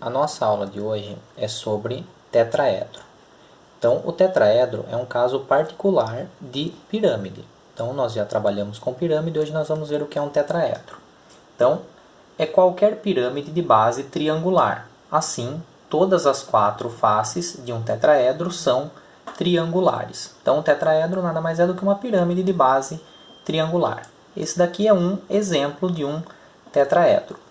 A nossa aula de hoje é sobre tetraedro. Então, o tetraedro é um caso particular de pirâmide. Então, nós já trabalhamos com pirâmide, hoje nós vamos ver o que é um tetraedro. Então, é qualquer pirâmide de base triangular. Assim, todas as quatro faces de um tetraedro são triangulares. Então, o tetraedro nada mais é do que uma pirâmide de base triangular. Esse daqui é um exemplo de um tetraedro.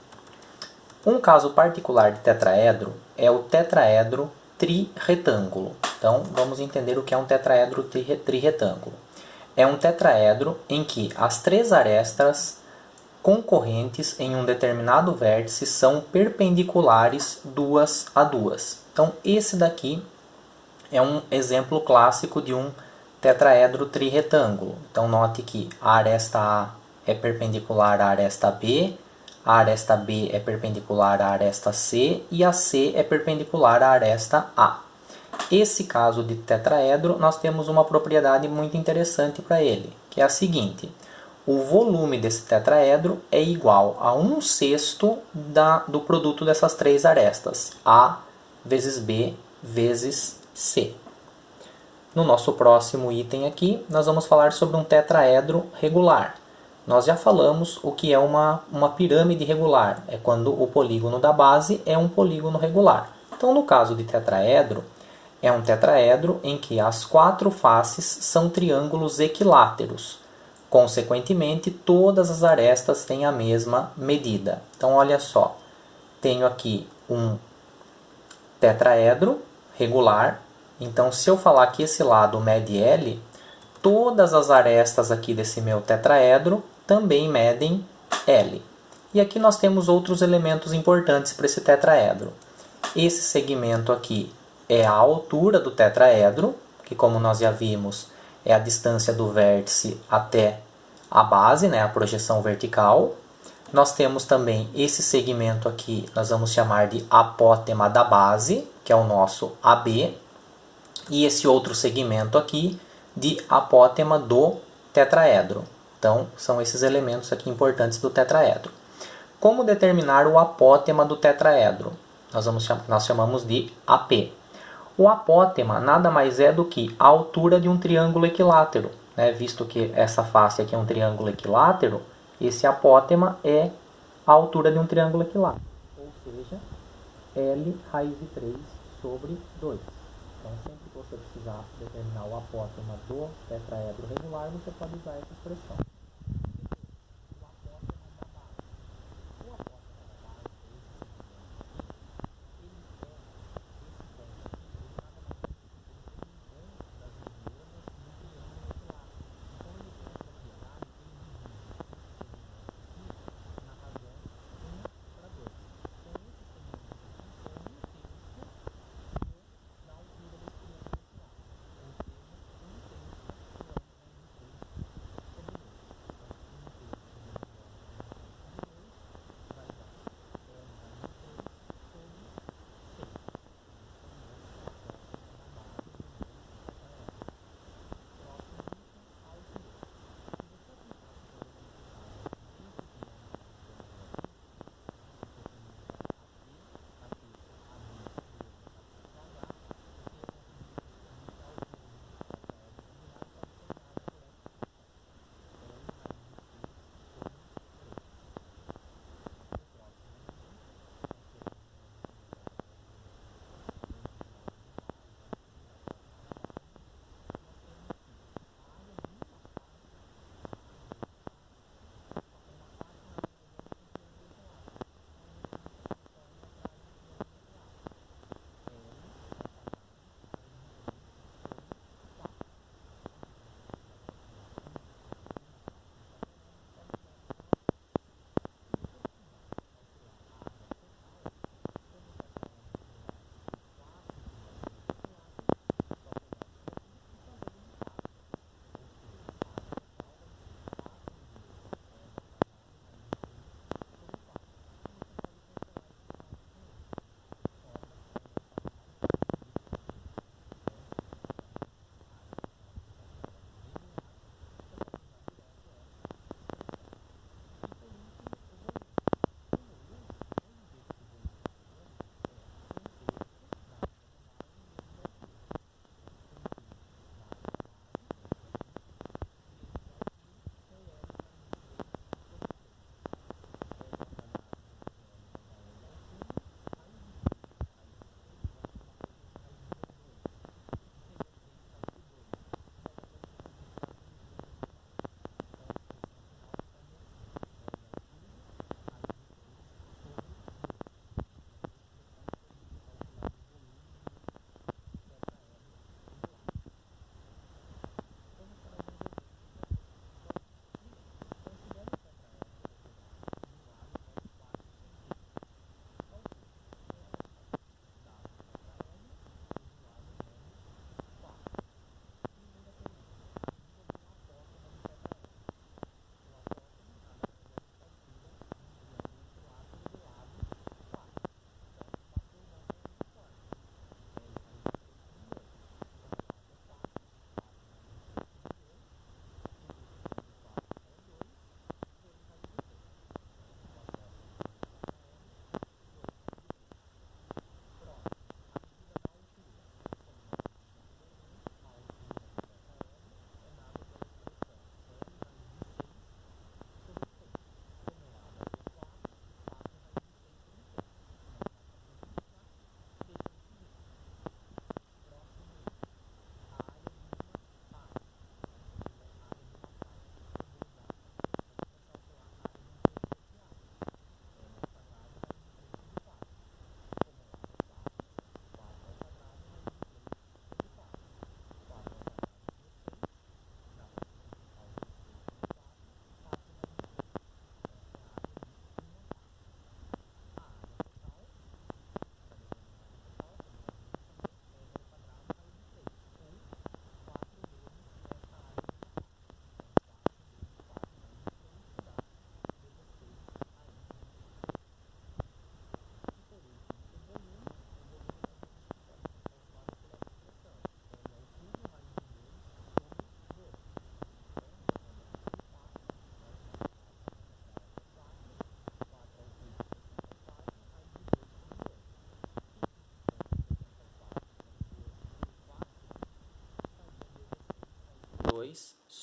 Um caso particular de tetraedro é o tetraedro trirretângulo. Então, vamos entender o que é um tetraedro trirretângulo. É um tetraedro em que as três arestas concorrentes em um determinado vértice são perpendiculares duas a duas. Então, esse daqui é um exemplo clássico de um tetraedro trirretângulo. Então, note que a aresta A é perpendicular à aresta B, a aresta B é perpendicular à aresta C e a C é perpendicular à aresta A. Esse caso de tetraedro, nós temos uma propriedade muito interessante para ele, que é a seguinte: o volume desse tetraedro é igual a 1/6 do produto dessas três arestas, A vezes B vezes C. No nosso próximo item aqui, nós vamos falar sobre um tetraedro regular. Nós já falamos o que é uma pirâmide regular. É quando o polígono da base é um polígono regular. Então, no caso de tetraedro, é um tetraedro em que as quatro faces são triângulos equiláteros. Consequentemente, todas as arestas têm a mesma medida. Então, olha só. Tenho aqui um tetraedro regular. Então, se eu falar que esse lado mede L, todas as arestas aqui desse meu tetraedro também medem L. E aqui nós temos outros elementos importantes para esse tetraedro. Esse segmento aqui é a altura do tetraedro, que como nós já vimos, é a distância do vértice até a base, né, a projeção vertical. Nós temos também esse segmento aqui, nós vamos chamar de apótema da base, que é o nosso AB. E esse outro segmento aqui de apótema do tetraedro. Então, são esses elementos aqui importantes do tetraedro. Como determinar o apótema do tetraedro? Nós chamamos de AP. O apótema nada mais é do que a altura de um triângulo equilátero. Né? Visto que essa face aqui é um triângulo equilátero, esse apótema é a altura de um triângulo equilátero. Ou seja, L raiz de 3 sobre 2. Então, sempre que você precisar determinar o apótema do tetraedro regular, você pode usar essa expressão.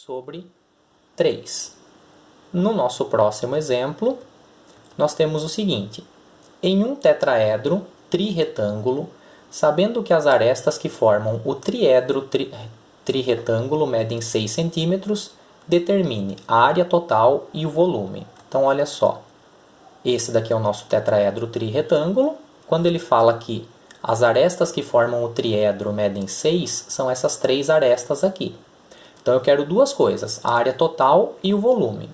sobre 3. No nosso próximo exemplo, nós temos o seguinte. Em um tetraedro trirretângulo, sabendo que as arestas que formam o triedro trirretângulo medem 6 centímetros, determine a área total e o volume. Então, olha só. Esse daqui é o nosso tetraedro trirretângulo. Quando ele fala que as arestas que formam o triedro medem 6, são essas 3 arestas aqui. Então, eu quero duas coisas, a área total e o volume.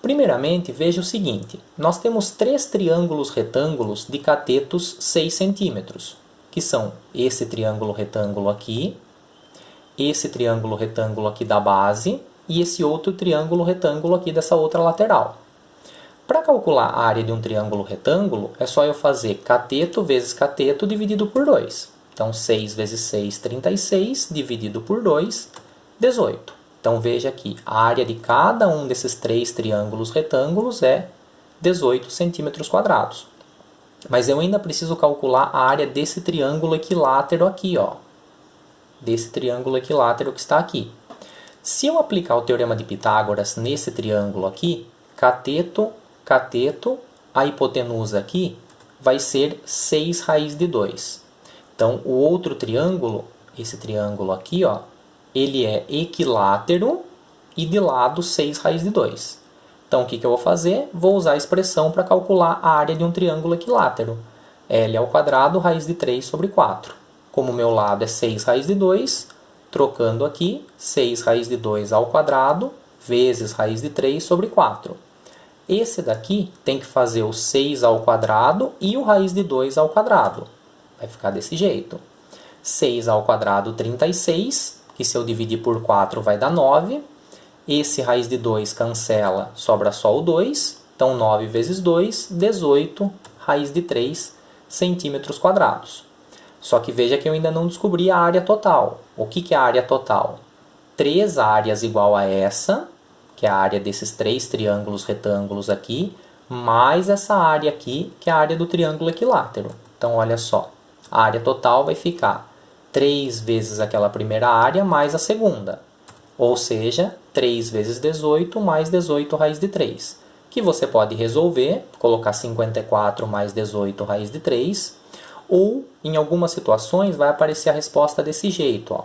Primeiramente, veja o seguinte, nós temos 3 triângulos retângulos de catetos 6 centímetros, que são esse triângulo retângulo aqui, esse triângulo retângulo aqui da base e esse outro triângulo retângulo aqui dessa outra lateral. Para calcular a área de um triângulo retângulo, é só eu fazer cateto vezes cateto dividido por 2. Então, 6 vezes 6, 36, dividido por 2, 18. Então, veja aqui, a área de cada um desses 3 triângulos retângulos é 18 centímetros quadrados. Mas eu ainda preciso calcular a área desse triângulo equilátero aqui, ó. Desse triângulo equilátero que está aqui. Se eu aplicar o teorema de Pitágoras nesse triângulo aqui, cateto, cateto, a hipotenusa aqui vai ser 6 raiz de 2. Então, o outro triângulo, esse triângulo aqui, ó, ele é equilátero e de lado 6 raiz de 2. Então, o que eu vou fazer? Vou usar a expressão para calcular a área de um triângulo equilátero. L ao quadrado, raiz de 3 sobre 4. Como o meu lado é 6 raiz de 2, trocando aqui, 6 raiz de 2 ao quadrado, vezes raiz de 3 sobre 4. Esse daqui tem que fazer o 6 ao quadrado e o raiz de 2 ao quadrado. Vai ficar desse jeito. 6 ao quadrado, 36, que se eu dividir por 4 vai dar 9. Esse raiz de 2 cancela, sobra só o 2. Então, 9 vezes 2, 18 raiz de 3 centímetros quadrados. Só que veja que eu ainda não descobri a área total. O que é a área total? 3 áreas igual a essa, que é a área desses 3 triângulos retângulos aqui, mais essa área aqui, que é a área do triângulo equilátero. Então, olha só, a área total vai ficar 3 vezes aquela primeira área mais a segunda. Ou seja, 3 vezes 18 mais 18 raiz de 3. Que você pode resolver, colocar 54 mais 18 raiz de 3. Ou, em algumas situações, vai aparecer a resposta desse jeito, ó,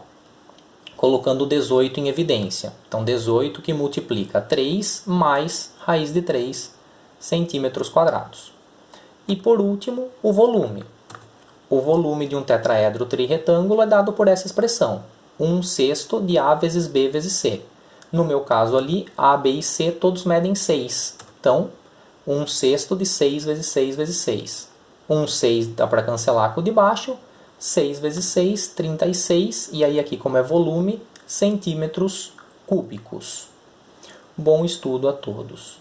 colocando o 18 em evidência. Então, 18 que multiplica 3 mais raiz de 3 centímetros quadrados. E, por último, o volume. O volume de um tetraedro trirretângulo é dado por essa expressão. 1/6 de A vezes B vezes C. No meu caso ali, A, B e C todos medem 6. Então, 1/6 de 6 vezes 6 vezes 6. 1/6 dá para cancelar com o de baixo. 6 vezes 6, 36. E aí aqui, como é volume, centímetros cúbicos. Bom estudo a todos.